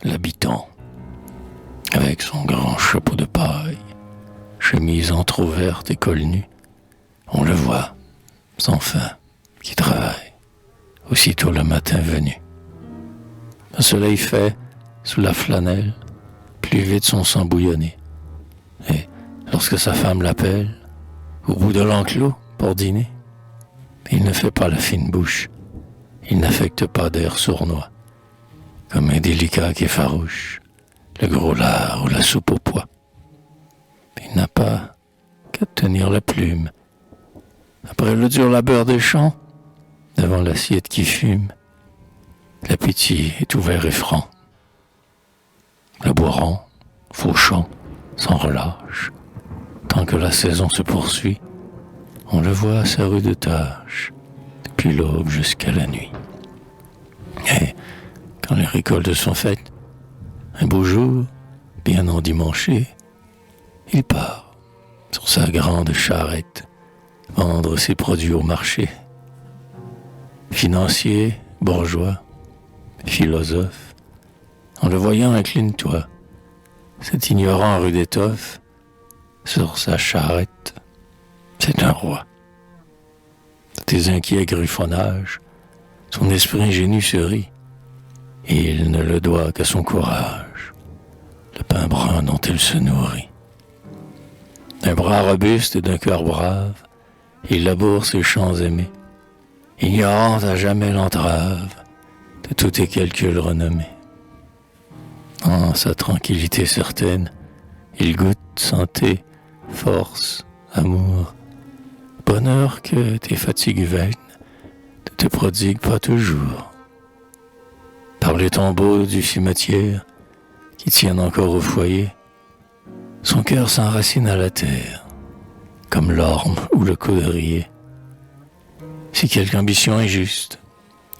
l'habitant, avec son grand chapeau de paille, chemise entr'ouverte et col nu. On le voit, sans fin, qui travaille, aussitôt le matin venu. Le soleil fait, sous la flanelle, plus vite son sang bouillonner. Et lorsque sa femme l'appelle, au bout de l'enclos, pour dîner, il ne fait pas la fine bouche, il n'affecte pas d'air sournois, comme un délicat qui effarouche le gros lard ou la soupe au pois. Il n'a pas qu'à tenir la plume. Après le dur labeur des champs, devant l'assiette qui fume, l'appétit est ouvert et franc. Labourant, fauchant, sans relâche, tant que la saison se poursuit, on le voit à sa rude tâche, depuis l'aube jusqu'à la nuit. Et quand les récoltes sont faites, un beau jour, bien endimanché, il part sur sa grande charrette vendre ses produits au marché. Financier, bourgeois, philosophe, en le voyant incline-toi, cet ignorant rue d'étoffe, sur sa charrette, c'est un roi. Tes inquiets griffonnages, son esprit ingénu se rit, et il ne le doit qu'à son courage, le pain brun dont il se nourrit. D'un bras robuste et d'un cœur brave, il laboure ses champs aimés, ignorant à jamais l'entrave de tous tes calculs renommés. En sa tranquillité certaine, il goûte santé, force, amour, bonheur que tes fatigues vaines ne te prodiguent pas toujours. Par les tombeaux du cimetière qui tiennent encore au foyer, son cœur s'enracine à la terre, comme l'orme ou le coudrier. Si quelque ambition injuste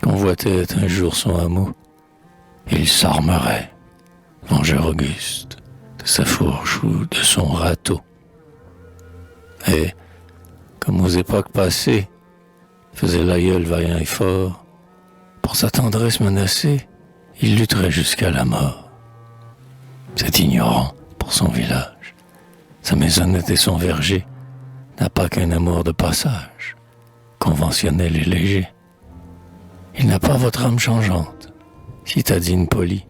convoitait un jour son hameau, il s'armerait, vengeur auguste, de sa fourche ou de son râteau. Et, comme aux époques passées, faisait l'aïeul vaillant et fort, pour sa tendresse menacée, il lutterait jusqu'à la mort. Cet ignorant, pour son village, sa maisonnette et son verger, n'a pas qu'un amour de passage, conventionnel et léger. Il n'a pas votre âme changeante, citadine polie.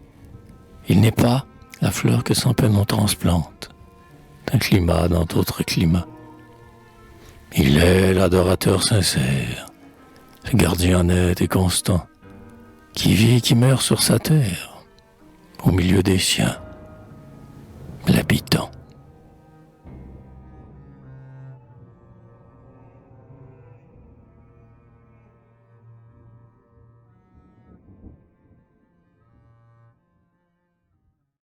Il n'est pas la fleur que sans peine on transplante, d'un climat dans d'autres climats. Il est l'adorateur sincère, le gardien net et constant, qui vit et qui meurt sur sa terre, au milieu des siens, l'habitant.